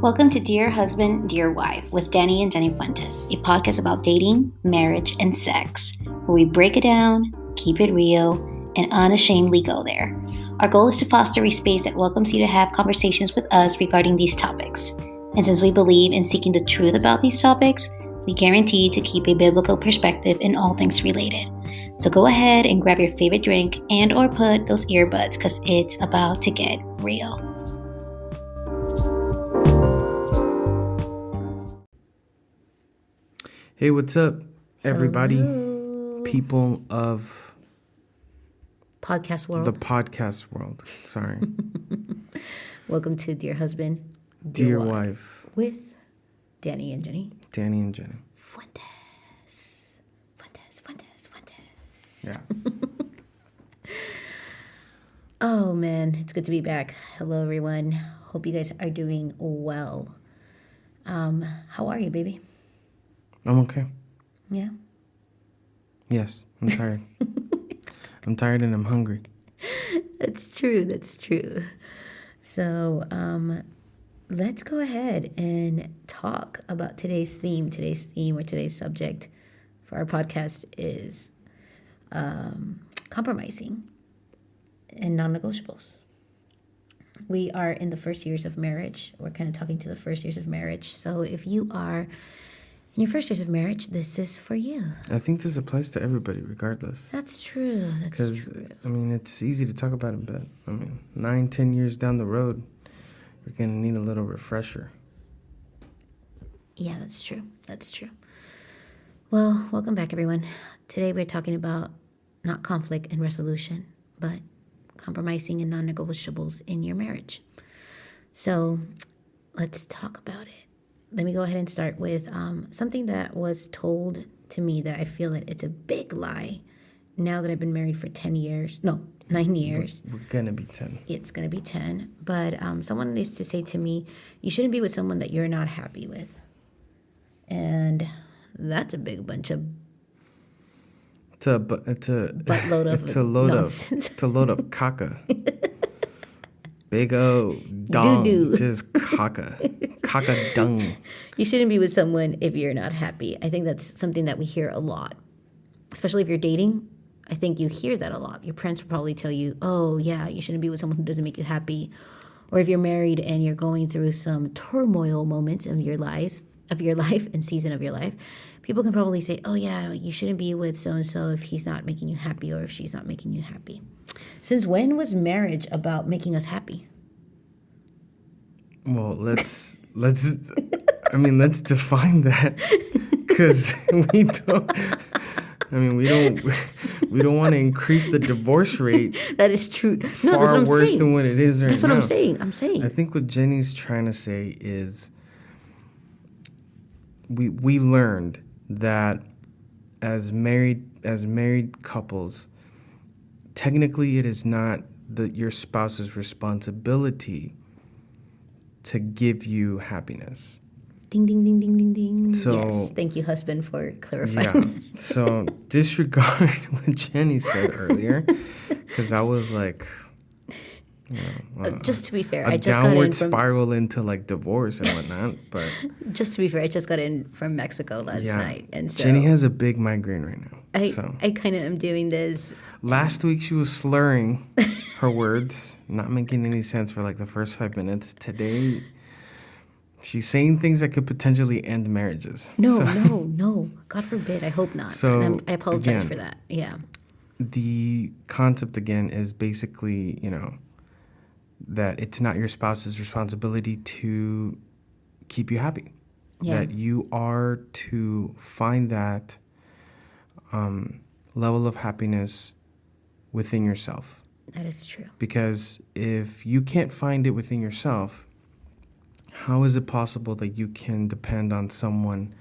Welcome to Dear Husband, Dear Wife with Danny and Jenny Fuentes, a podcast about dating, marriage, and sex, where we break it down, keep it real, and unashamedly go there. Our goal is to foster a space that welcomes you to have conversations with us regarding these topics. And since we believe in seeking the truth about these topics, we guarantee to keep a biblical perspective in all things related. So go ahead and grab your favorite drink and or put those earbuds because it's about to get real. Hey, what's up, everybody? Hello. People of Podcast world. the podcast world. Sorry. Welcome to Dear Husband, Dear Wife. With Danny and Jenny. Danny and Jenny. Fuentes. Yeah. Oh, man. It's good to be back. Hello, everyone. Hope you guys are doing well. How are you, baby? I'm okay. Yeah? Yes, I'm tired. I'm tired and I'm hungry. That's true. So, let's go ahead and talk about today's theme. Today's subject for our podcast is compromising and non-negotiables. We are in the first years of marriage. We're kind of talking to the first years of marriage. So if you are in your first years of marriage, this is for you. I think this applies to everybody, regardless. That's true. Because, it's easy to talk about it, but, 9-10 years down the road, you're going to need a little refresher. Yeah, that's true. Well, welcome back, everyone. Today we're talking about not conflict and resolution, but compromising and non-negotiables in your marriage. So let's talk about it. Let me go ahead and start with something that was told to me that I feel that it's a big lie now that I've been married for 9 years. We're going to be 10. It's going to be 10. But someone used to say to me, you shouldn't be with someone that you're not happy with. And that's a big bunch of It's a load of caca. Big O dung, Doo-doo. just caca dung. You shouldn't be with someone if you're not happy. I think that's something that we hear a lot, especially if you're dating. I think you hear that a lot. Your parents will probably tell you, oh, yeah, you shouldn't be with someone who doesn't make you happy. Or if you're married and you're going through some turmoil moments of your life and season of your life, people can probably say, oh, yeah, you shouldn't be with so-and-so if he's not making you happy or if she's not making you happy. Since when was marriage about making us happy? Well, let's define that, because we don't want to increase the divorce rate. That is true. Far worse than what it is right now. That's what I'm saying. I think what Jenny's trying to say is we learned that as married couples, technically it is not your spouse's responsibility to give you happiness. Ding, ding, ding, ding, ding, ding. So, yes, thank you, husband, for clarifying. Yeah. So disregard what Jenny said earlier, because I was like, just to be fair, I just downward spiral into like divorce and whatnot. But just to be fair, I just got in from Mexico last night, and so Jenny has a big migraine right now. I kind of am doing this. Last week she was slurring her words, not making any sense for like the first 5 minutes. Today, she's saying things that could potentially end marriages. No. God forbid. I hope not. So and I apologize for that. Yeah. The concept again is basically, that it's not your spouse's responsibility to keep you happy. Yeah. That you are to find that level of happiness within yourself. That is true. Because if you can't find it within yourself, how is it possible that you can depend on someone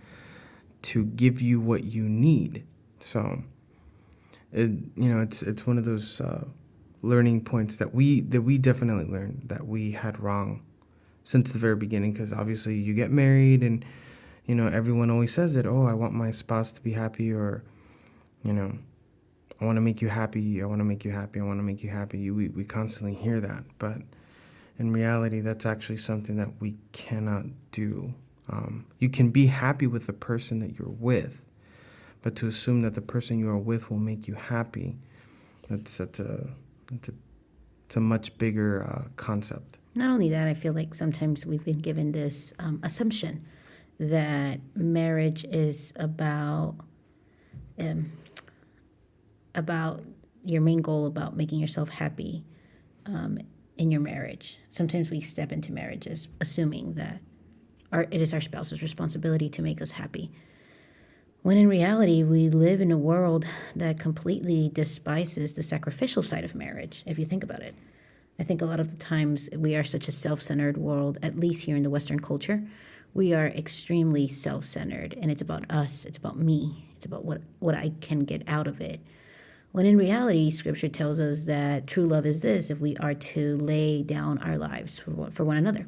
to give you what you need? So, it's one of those learning points that we definitely learned that we had wrong since the very beginning. Because obviously, you get married, and everyone always says it. Oh, I want my spouse to be happy, or I want to make you happy. I want to make you happy. I want to make you happy. We constantly hear that, but in reality, that's actually something that we cannot do. You can be happy with the person that you're with, but to assume that the person you are with will make you happy, that's a much bigger concept. Not only that, I feel like sometimes we've been given this assumption that marriage is about your main goal, about making yourself happy in your marriage. Sometimes we step into marriages assuming that it is our spouse's responsibility to make us happy. When in reality, we live in a world that completely despises the sacrificial side of marriage, if you think about it. I think a lot of the times we are such a self-centered world, at least here in the Western culture. We are extremely self-centered, and it's about us, it's about me, it's about what I can get out of it. When in reality, Scripture tells us that true love is this, if we are to lay down our lives for one another.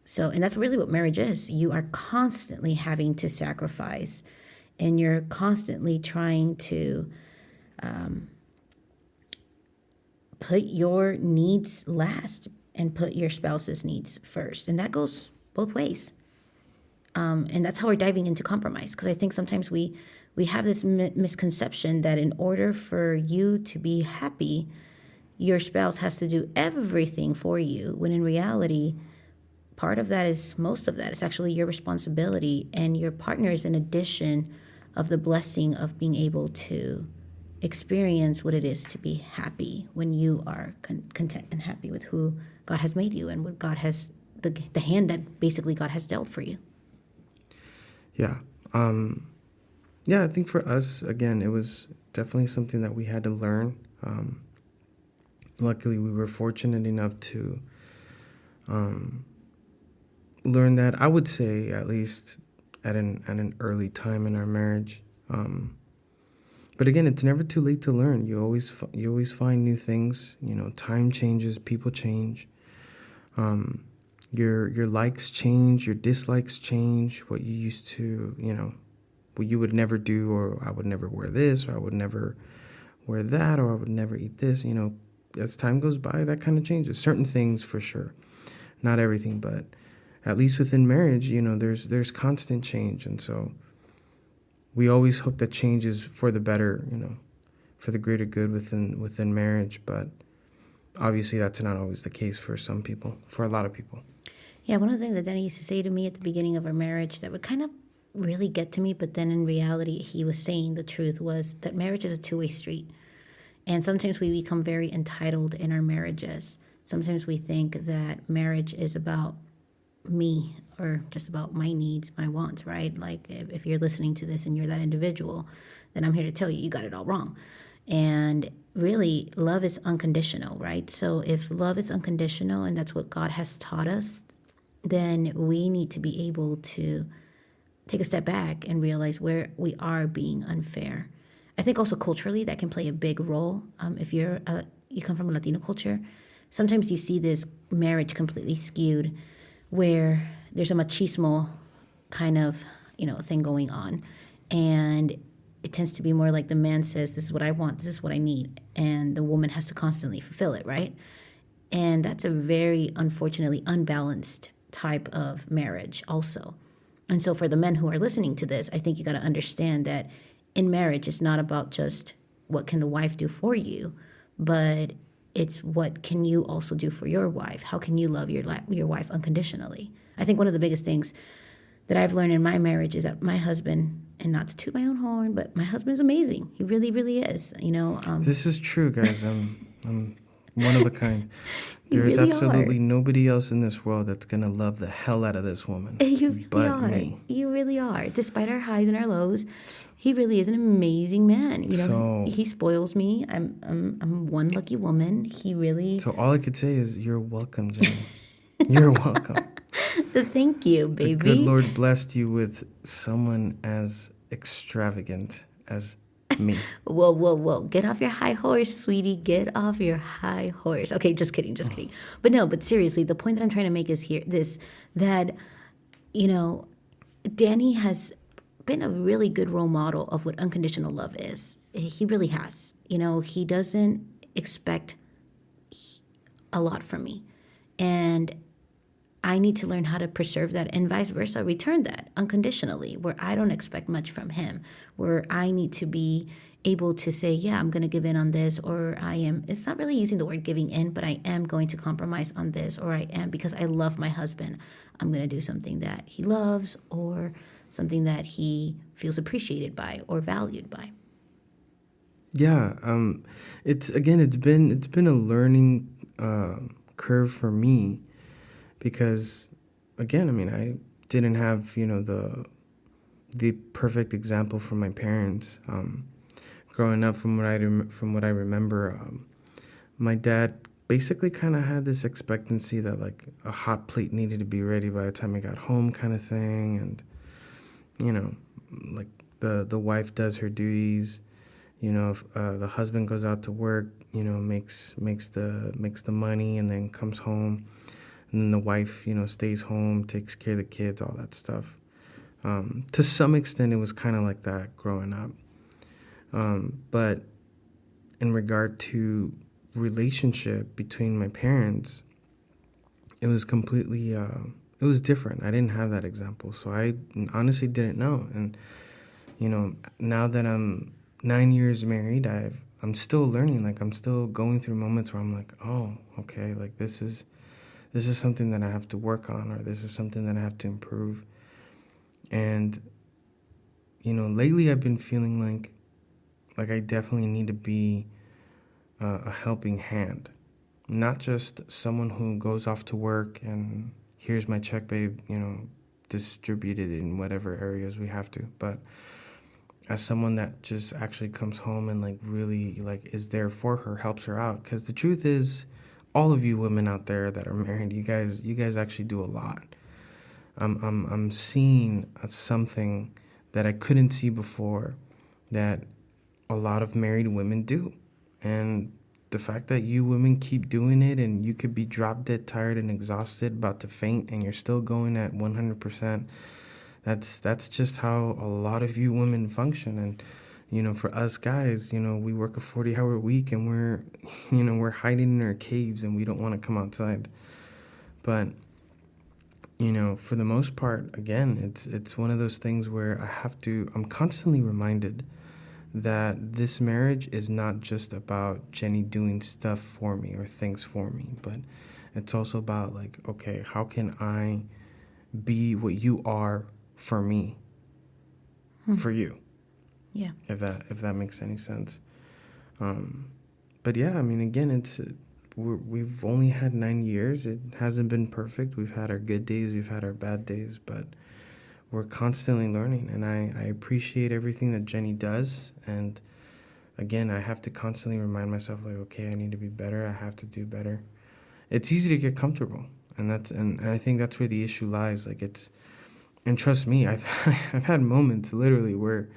So, and that's really what marriage is. You are constantly having to sacrifice, and you're constantly trying to put your needs last and put your spouse's needs first. And that goes both ways. And that's how we're diving into compromise. Because I think sometimes we have this misconception that in order for you to be happy, your spouse has to do everything for you. When in reality, most of that is actually your responsibility. And your partner is an addition of the blessing of being able to experience what it is to be happy when you are content and happy with who God has made you and what God has, the hand that basically God has dealt for you. Yeah. I think for us, again, it was definitely something that we had to learn. Luckily, we were fortunate enough to learn that, I would say, at least at an early time in our marriage. But again, it's never too late to learn. You always find new things. Time changes, people change. Your likes change, your dislikes change. What you used to, what you would never do, or I would never wear this, or I would never wear that, or I would never eat this. As time goes by, that kind of changes. Certain things for sure, not everything, but at least within marriage, there's constant change, and so we always hope that change is for the better, for the greater good within marriage. But obviously, that's not always the case for some people, for a lot of people. Yeah, one of the things that Danny used to say to me at the beginning of our marriage that would kind of really get to me, but then in reality, he was saying the truth, was that marriage is a two-way street. And sometimes we become very entitled in our marriages. Sometimes we think that marriage is about me or just about my needs, my wants, right? Like if you're listening to this and you're that individual, then I'm here to tell you, you got it all wrong. And really, love is unconditional, right? So if love is unconditional and that's what God has taught us, then we need to be able to take a step back and realize where we are being unfair. I think also culturally that can play a big role. If you come from a Latino culture, sometimes you see this marriage completely skewed where there's a machismo kind of, thing going on. And it tends to be more like the man says, this is what I want, this is what I need. And the woman has to constantly fulfill it, right? And that's a very, unfortunately, unbalanced type of marriage also. And so for the men who are listening to this, I think you got to understand that in marriage, it's not about just what can the wife do for you, but it's what can you also do for your wife? How can you love your wife unconditionally? I think one of the biggest things that I've learned in my marriage is that my husband, and not to toot my own horn, but my husband is amazing. He really, really is. This is true, guys. I'm one of a kind. There's really absolutely are. nobody else in this world that's gonna love the hell out of this woman. You really but are. Me. You really are. Despite our highs and our lows, he really is an amazing man. He spoils me. I'm one lucky woman. He really. So all I could say is, you're welcome, Jenny. You're welcome. Thank you, baby. The good Lord blessed you with someone as extravagant as me. Whoa. Get off your high horse, sweetie. Get off your high horse. Okay, just kidding. But seriously, the point that I'm trying to make is that Danny has been a really good role model of what unconditional love is. He really has. He doesn't expect a lot from me. And I need to learn how to preserve that and vice versa, return that unconditionally, where I don't expect much from him, where I need to be able to say, yeah, I'm going to give in on this, or I am, it's not really using the word giving in, but I am going to compromise on this, or I am, because I love my husband, I'm going to do something that he loves or something that he feels appreciated by or valued by. Yeah, it's been a learning curve for me because, again, I mean, I didn't have the perfect example from my parents. Growing up, from what I remember, my dad basically kind of had this expectancy that like a hot plate needed to be ready by the time I got home, kind of thing, and you know, like the wife does her duties. If the husband goes out to work, makes the money, and then comes home, and then the wife, stays home, takes care of the kids, all that stuff. To some extent, it was kind of like that growing up. But in regard to relationship between my parents, it was completely, it was different. I didn't have that example, so I honestly didn't know. And now that I'm 9 years married, I'm still learning. Like I'm still going through moments where I'm like, oh, okay, like this is something that I have to work on, or this is something that I have to improve. And lately I've been feeling like I definitely need to be a helping hand, not just someone who goes off to work and here's my check, babe, distribute it in whatever areas we have to, but as someone that just actually comes home and like really like is there for her, helps her out. Because the truth is, all of you women out there that are married, you guys actually do a lot. I'm seeing something that I couldn't see before, that a lot of married women do. And the fact that you women keep doing it, and you could be drop dead tired and exhausted, about to faint, and you're still going at 100%, that's just how a lot of you women function. And for us guys, we work a 40-hour week, and we're we're hiding in our caves, and we don't want to come outside. But for the most part, again, it's one of those things where I'm constantly reminded that this marriage is not just about Jenny doing stuff for me or things for me, but it's also about like, okay, how can I be what you are for me, for you? Yeah. If that makes any sense. But yeah, I mean, again, we've only had 9 years. It hasn't been perfect. We've had our good days, we've had our bad days, but we're constantly learning, and I appreciate everything that Jenny does. And again, I have to constantly remind myself, like, okay, I need to be better. I have to do better. It's easy to get comfortable, and I think that's where the issue lies. Like and trust me, I've had moments literally where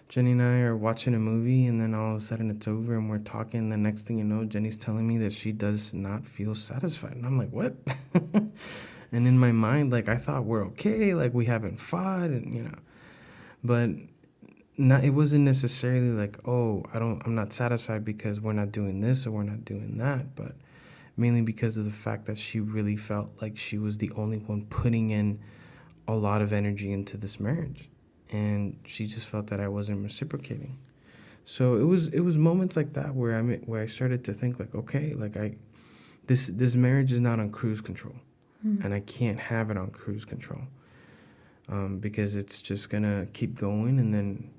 Jenny and I are watching a movie, and then all of a sudden it's over, and we're talking. And the next thing you know, Jenny's telling me that she does not feel satisfied, and I'm like, what? And in my mind, like, I thought we're okay, like we haven't fought, and but it wasn't necessarily like, oh, I'm not satisfied because we're not doing this or we're not doing that, but mainly because of the fact that she really felt like she was the only one putting in a lot of energy into this marriage, and she just felt that I wasn't reciprocating. So it was moments like that where I started to think like, okay, like this marriage is not on cruise control, and I can't have it on cruise control, because it's just gonna keep going, and then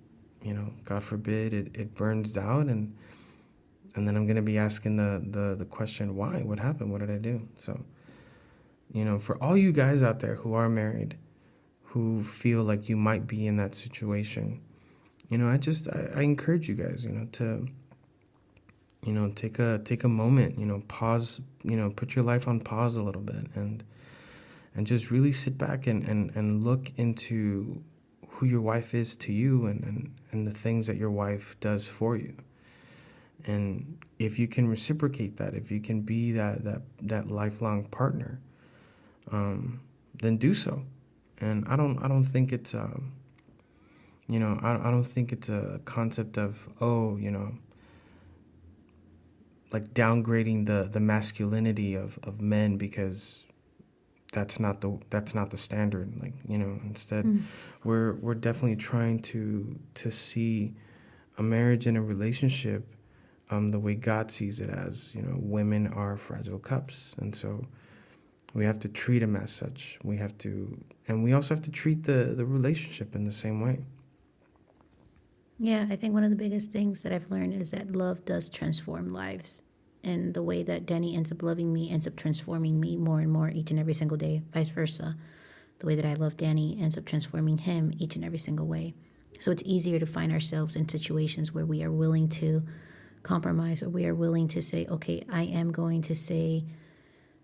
God forbid it burns out, and then I'm gonna be asking the question, why? What happened? What did I do? So for all you guys out there who are married, who feel like you might be in that situation, I encourage you guys, to take a moment, pause, put your life on pause a little bit, and just really sit back and look into who your wife is to you, and the things that your wife does for you. And if you can reciprocate that, if you can be that lifelong partner, then do so. And I don't think it's I don't think it's a concept of, oh, like downgrading the masculinity of men, because that's not the standard. Like, instead, we're definitely trying to see a marriage and a relationship the way God sees it as. Women are fragile cups, and so we have to treat them as such. And we also have to treat the relationship in the same way. Yeah, I think one of the biggest things that I've learned is that love does transform lives. And the way that Danny ends up loving me ends up transforming me more and more each and every single day, vice versa. The way that I love Danny ends up transforming him each and every single way. So it's easier to find ourselves in situations where we are willing to compromise, or we are willing to say, okay, I am going to say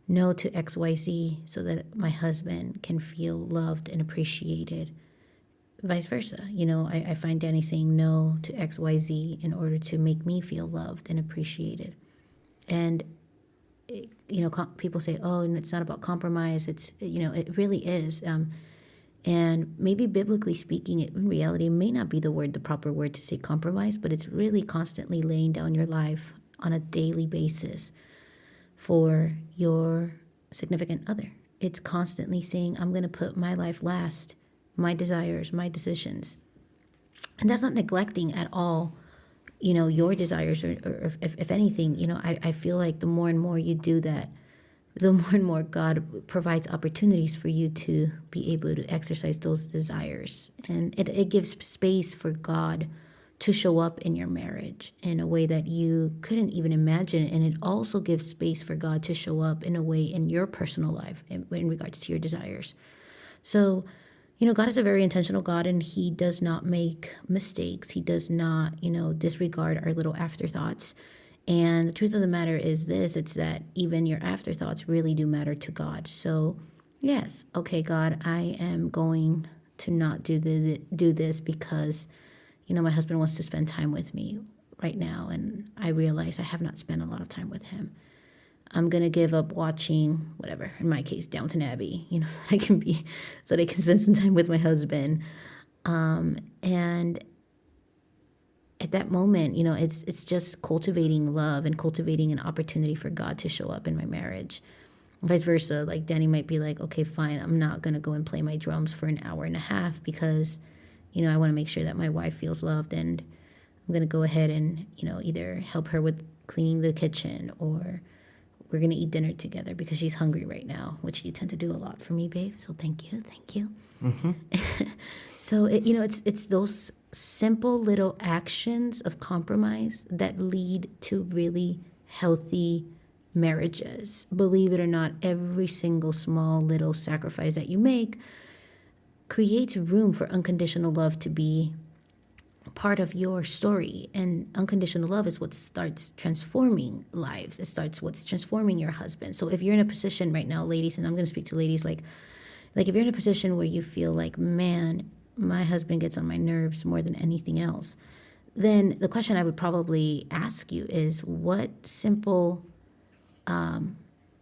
no to XYZ so that my husband can feel loved and appreciated. Vice versa. I find Danny saying no to XYZ in order to make me feel loved and appreciated. And, people say, oh, and it's not about compromise. It really is. And maybe biblically speaking, in reality, it may not be the proper word to say compromise, but it's really constantly laying down your life on a daily basis for your significant other. It's constantly saying, I'm going to put my life last, my desires, my decisions. And that's not neglecting at all, your desires, or if anything, I feel like the more and more you do that, the more and more God provides opportunities for you to be able to exercise those desires. And it gives space for God to show up in your marriage in a way that you couldn't even imagine. And it also gives space for God to show up in a way in your personal life in regards to your desires. So, God is a very intentional God, and he does not make mistakes. He does not, disregard our little afterthoughts. And the truth of the matter is this, it's that even your afterthoughts really do matter to God. So, yes, okay, God, I am going to not do this because, my husband wants to spend time with me right now, and I realize I have not spent a lot of time with him. I'm going to give up watching, whatever, in my case, Downton Abbey, so that I can spend some time with my husband. And at that moment, it's just cultivating love and cultivating an opportunity for God to show up in my marriage. Vice versa, like Danny might be like, okay, fine, I'm not going to go and play my drums for an hour and a half because, I want to make sure that my wife feels loved, and I'm going to go ahead and, either help her with cleaning the kitchen, or we're going to eat dinner together because she's hungry right now, which you tend to do a lot for me, babe. So thank you. Mm-hmm. So, it's those simple little actions of compromise that lead to really healthy marriages. Believe it or not, every single small little sacrifice that you make creates room for unconditional love to be part of your story. And unconditional love is what starts transforming lives. It starts what's transforming your husband. So if you're in a position right now, ladies, and I'm going to speak to ladies, like if you're in a position where you feel like, man, my husband gets on my nerves more than anything else, then the question I would probably ask you is, what simple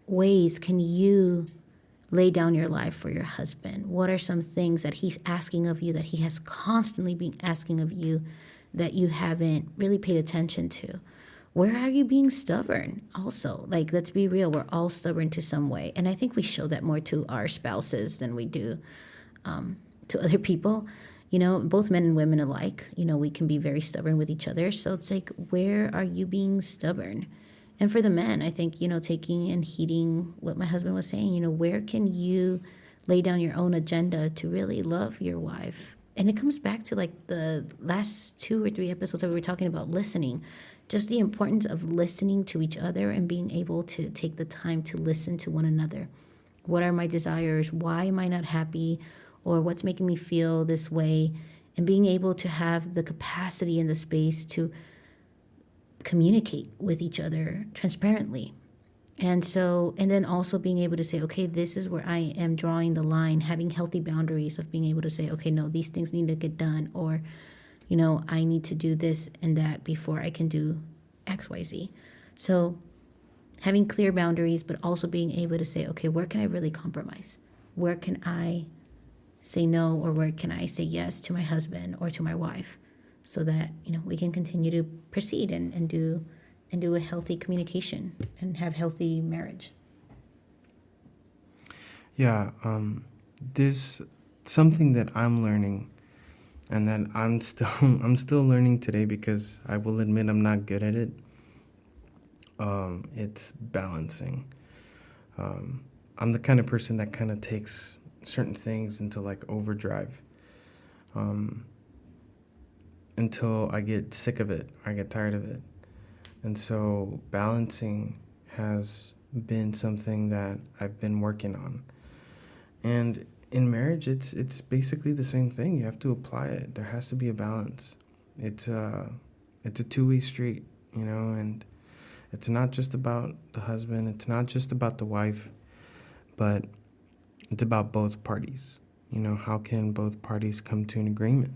ways can you lay down your life for your husband? What are some things that he's asking of you, that he has constantly been asking of you, that you haven't really paid attention to? Where are you being stubborn? Also, let's be real, we're all stubborn to some way. And I think we show that more to our spouses than we do to other people. Both men and women alike, we can be very stubborn with each other. So it's like, where are you being stubborn? And for the men, I think, taking and heeding what my husband was saying, where can you lay down your own agenda to really love your wife? And it comes back to the last 2 or 3 episodes that we were talking about listening, just the importance of listening to each other and being able to take the time to listen to one another. What are my desires? Why am I not happy? Or what's making me feel this way? And being able to have the capacity and the space to communicate with each other transparently. And then also being able to say, okay, this is where I am drawing the line, having healthy boundaries of being able to say, okay, no, these things need to get done, or, I need to do this and that before I can do XYZ. So having clear boundaries, but also being able to say, okay, where can I really compromise? Where can I say no, or where can I say yes to my husband or to my wife, so that, we can continue to proceed and do and do a healthy communication and have healthy marriage. Yeah, there's something that I'm learning, and that I'm still I'm still learning today because I will admit I'm not good at it. It's balancing. I'm the kind of person that kind of takes certain things into like overdrive, um, until I get sick of it, I get tired of it. And so balancing has been something that I've been working on. And in marriage, it's basically the same thing. You have to apply it. There has to be a balance. It's a two-way street, and it's not just about the husband. It's not just about the wife, but it's about both parties. How can both parties come to an agreement?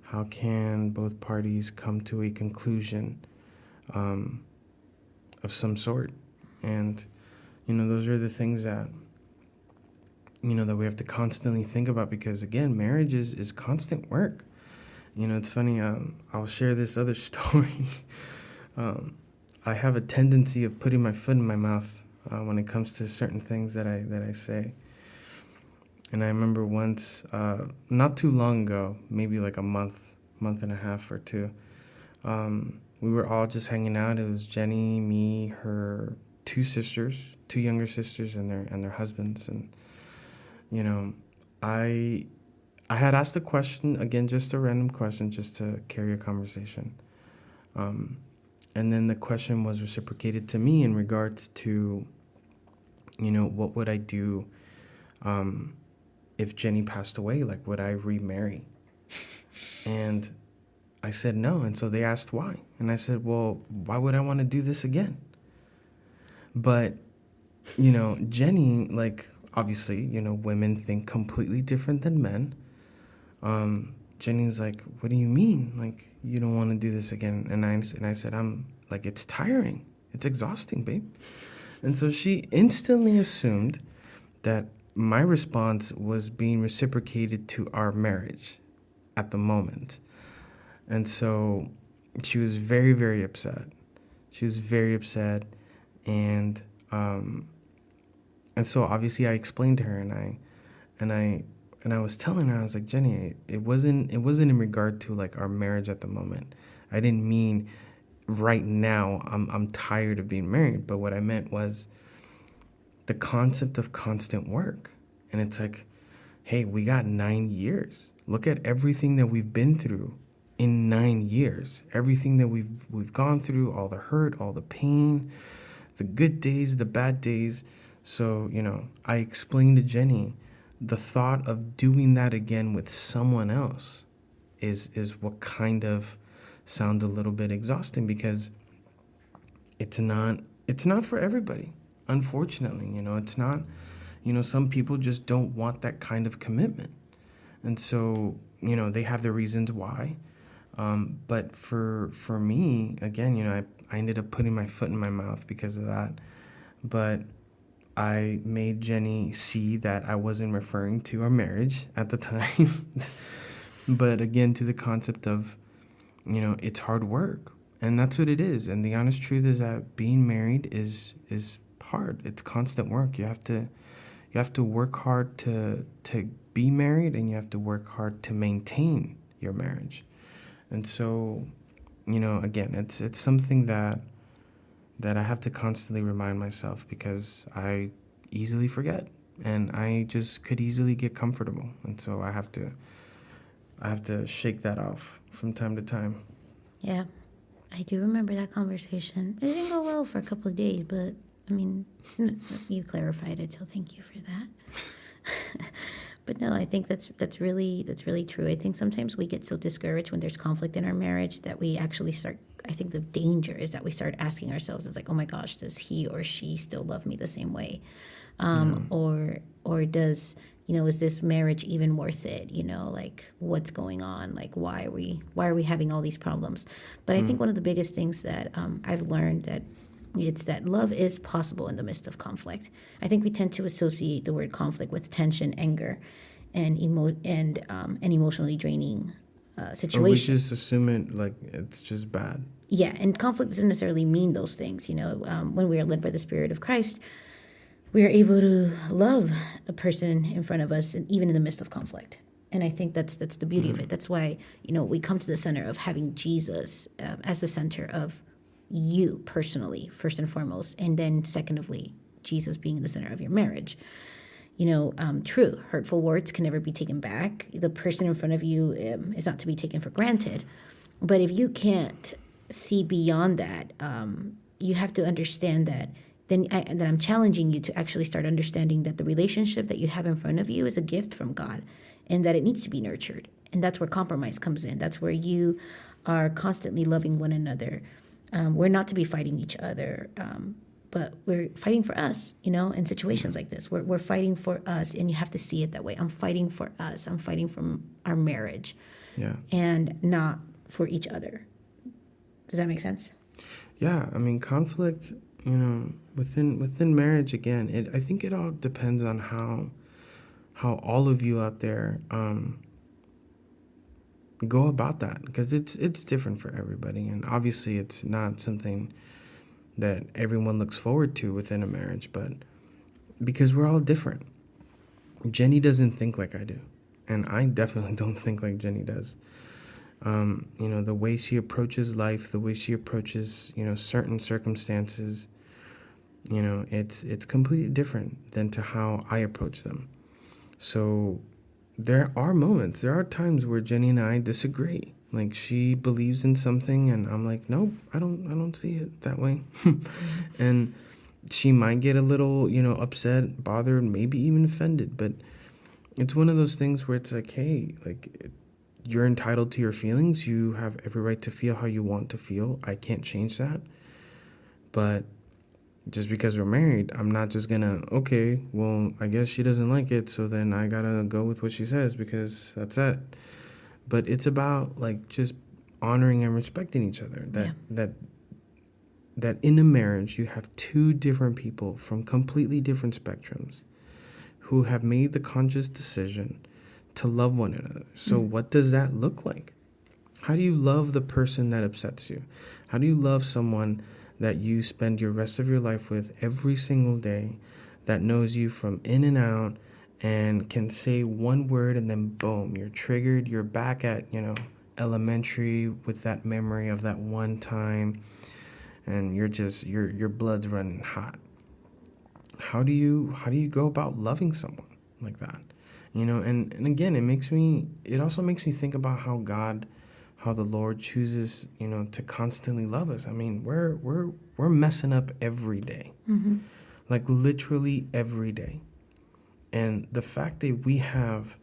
How can both parties come to a conclusion, of some sort? And those are the things that we have to constantly think about, because again, marriage is constant work. It's funny. I'll share this other story. I have a tendency of putting my foot in my mouth when it comes to certain things that I say. And I remember once, not too long ago, maybe like a month and a half or two, we were all just hanging out. It was Jenny, me, her two younger sisters, and their husbands. And I had asked a question, again, just a random question, just to carry a conversation. And then the question was reciprocated to me in regards to, what would I do if Jenny passed away? Like, would I remarry? And I said no. And so they asked why. And I said, well, why would I want to do this again? But, Jenny, like, obviously, women think completely different than men. Jenny's like, what do you mean? Like, you don't want to do this again? And I said, I'm like, it's tiring. It's exhausting, babe. And so she instantly assumed that my response was being reciprocated to our marriage at the moment. And so she was very, very upset. She was very upset. And so obviously I explained to her, and I was telling her, I was like, Jenny, it wasn't in regard to like our marriage at the moment. I didn't mean right now I'm tired of being married, but what I meant was the concept of constant work. And it's like, hey, we got 9 years. Look at everything that we've been through in 9 years. Everything that we've gone through, all the hurt, all the pain, the good days, the bad days. So, I explained to Jenny, the thought of doing that again with someone else is what kind of sounds a little bit exhausting, because it's not for everybody. Unfortunately, it's not, some people just don't want that kind of commitment. And so, they have their reasons why. But for me, again, I ended up putting my foot in my mouth because of that. But I made Jenny see that I wasn't referring to our marriage at the time. But again, to the concept of, it's hard work. And that's what it is. And the honest truth is that being married is hard. It's constant work. You have to work hard to be married, and you have to work hard to maintain your marriage. And so, again, it's something that I have to constantly remind myself, because I easily forget, and I just could easily get comfortable. And so I have to shake that off from time to time. Yeah, I do remember that conversation. It didn't go well for a couple of days, but I mean, you clarified it, so thank you for that. But no, I think that's really true. I think sometimes we get so discouraged when there's conflict in our marriage that we actually start. I think the danger is that we start asking ourselves, it's like, oh my gosh, does he or she still love me the same way, or does, is this marriage even worth it? Like, what's going on? Like, why are we having all these problems? But I think one of the biggest things that I've learned that it's that love is possible in the midst of conflict. I think we tend to associate the word conflict with tension, anger, and an emotionally draining situation. Or we just assume it like it's just bad. Yeah, and conflict doesn't necessarily mean those things. When we are led by the Spirit of Christ, we are able to love a person in front of us, and even in the midst of conflict. And I think that's the beauty of it. That's why we come to the center of having Jesus as the center of you personally, first and foremost, and then secondly, Jesus being the center of your marriage. True, hurtful words can never be taken back. The person in front of you is not to be taken for granted. But if you can't see beyond that, you have to understand that that I'm challenging you to actually start understanding that the relationship that you have in front of you is a gift from God, and that it needs to be nurtured. And that's where compromise comes in. That's where you are constantly loving one another. We're not to be fighting each other, but we're fighting for us, in situations like this. We're fighting for us, and you have to see it that way. I'm fighting for us. I'm fighting for our marriage, and not for each other. Does that make sense? Yeah, I mean, conflict, within marriage, again, I think it all depends on how all of you out there go about that, because it's different for everybody, and obviously it's not something that everyone looks forward to within a marriage, but because we're all different. Jenny doesn't think like I do, and I definitely don't think like Jenny does. The way she approaches life, the way she approaches, certain circumstances, it's completely different than to how I approach them. So there are times where Jenny and I disagree. Like, she believes in something and I'm like, nope, I don't see it that way. And she might get a little, upset, bothered, maybe even offended, but it's one of those things where it's like, hey, like, you're entitled to your feelings. You have every right to feel how you want to feel. I can't change that. But just because we're married, I'm not just gonna, okay, well, I guess she doesn't like it, so then I gotta go with what she says because that's it. But it's about, like, just honoring and respecting each other. That in a marriage, you have two different people from completely different spectrums who have made the conscious decision to love one another. So what does that look like? How do you love the person that upsets you? How do you love someone that you spend your rest of your life with every single day, that knows you from in and out, and can say one word and then boom, you're triggered, you're back at, elementary with that memory of that one time, and you're just, your blood's running hot. How do you go about loving someone like that? And again, it also makes me think about how the Lord chooses, to constantly love us. I mean, we're messing up every day, like literally every day. And the fact that we have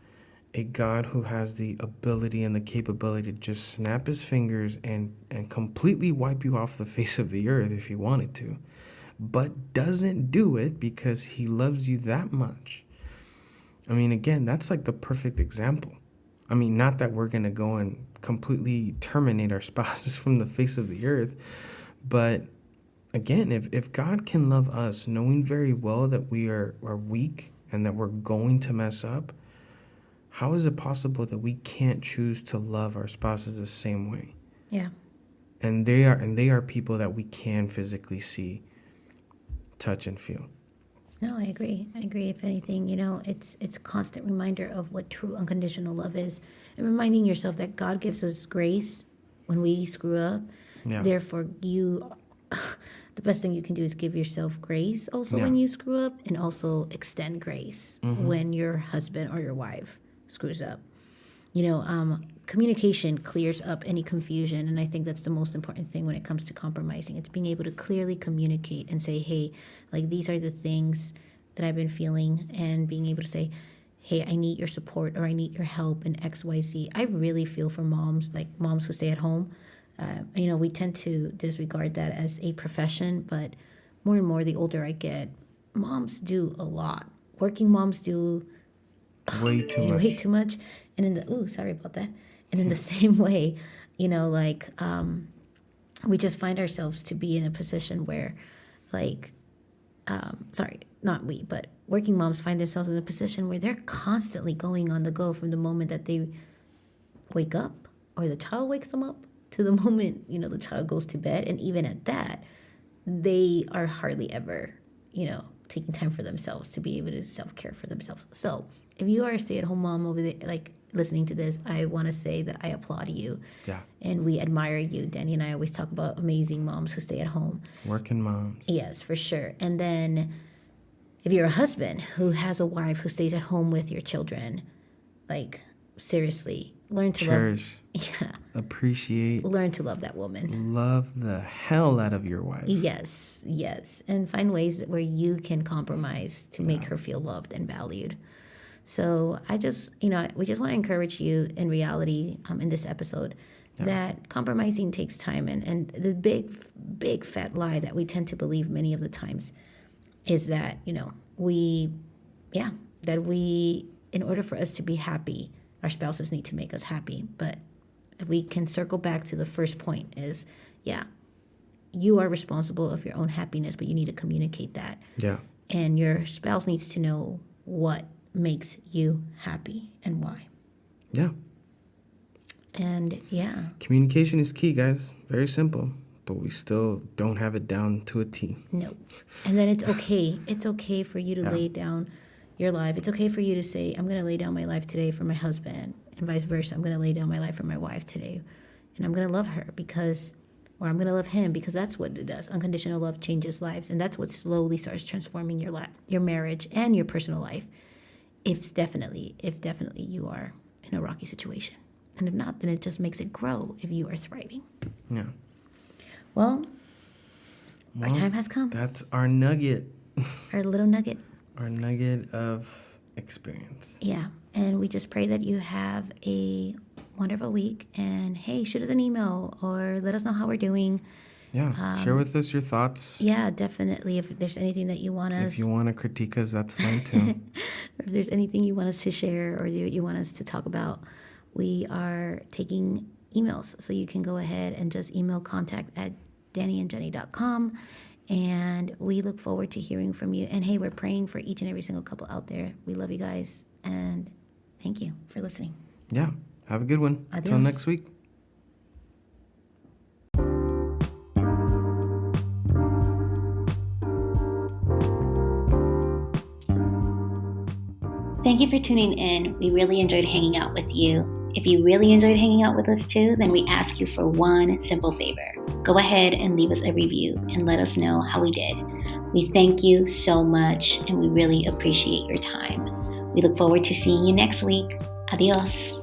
a God who has the ability and the capability to just snap his fingers and completely wipe you off the face of the earth if he wanted to, but doesn't do it because he loves you that much. I mean, again, that's like the perfect example. I mean, not that we're going to go and completely terminate our spouses from the face of the earth, but again, if God can love us knowing very well that we are weak and that we're going to mess up, how is it possible that we can't choose to love our spouses the same way? Yeah. And they are people that we can physically see, touch, and feel. No, I agree. If anything, it's a constant reminder of what true unconditional love is, and reminding yourself that God gives us grace when we screw up. Yeah. Therefore, the best thing you can do is give yourself grace also when you screw up, and also extend grace when your husband or your wife screws up. Communication clears up any confusion, and I think that's the most important thing when it comes to compromising. It's being able to clearly communicate and say, hey, like, these are the things that I've been feeling, and being able to say, hey, I need your support, or I need your help in XYZ. I really feel for moms, like moms who stay at home. We tend to disregard that as a profession, but more and more, the older I get, moms do a lot. Working moms do way too much. And sorry about that. And in the same way, we just find ourselves to be in a position where, like, sorry, not we, but working moms find themselves in a position where they're constantly going on the go from the moment that they wake up or the child wakes them up to the moment, the child goes to bed. And even at that, they are hardly ever, taking time for themselves to be able to self-care for themselves. So if you are a stay-at-home mom over there, like listening to this, I want to say that I applaud you. Yeah. And we admire you. Danny and I always talk about amazing moms who stay at home. Working moms. Yes, for sure. And then if you're a husband who has a wife who stays at home with your children, like seriously, learn to cherish, yeah, appreciate, learn to love that woman. Love the hell out of your wife. Yes, and find ways where you can compromise to make her feel loved and valued. So we just want to encourage you in reality, in this episode, that compromising takes time. And the big fat lie that we tend to believe many of the times is that, in order for us to be happy, our spouses need to make us happy. But if we can circle back to the first point is, you are responsible of your own happiness, but you need to communicate that. Yeah. And your spouse needs to know what makes you happy and why. Yeah. And communication is key, guys. Very simple, but we still don't have it down to a T. No. And then it's okay. It's okay for you to lay down your life. It's okay for you to say, I'm going to lay down my life today for my husband, and vice versa. I'm going to lay down my life for my wife today, and I'm going to love her or I'm going to love him, because that's what it does. Unconditional love changes lives, and that's what slowly starts transforming your marriage and your personal life. If definitely you are in a rocky situation. And if not, then it just makes it grow if you are thriving. Yeah. Well, our time has come. That's our nugget. Our little nugget. Our nugget of experience. Yeah. And we just pray that you have a wonderful week. And hey, shoot us an email or let us know how we're doing. Yeah. Share with us your thoughts. Yeah, definitely. If there's anything that you want us... If you want to critique us, that's fine too. If there's anything you want us to share or you want us to talk about, we are taking emails. So you can go ahead and just email contact@dannyandjenny.com. And we look forward to hearing from you. And hey, we're praying for each and every single couple out there. We love you guys. And thank you for listening. Yeah. Have a good one. Until next week. Thank you for tuning in. We really enjoyed hanging out with you. If you really enjoyed hanging out with us too, then we ask you for one simple favor. Go ahead and leave us a review and let us know how we did. We thank you so much, and we really appreciate your time. We look forward to seeing you next week. Adios.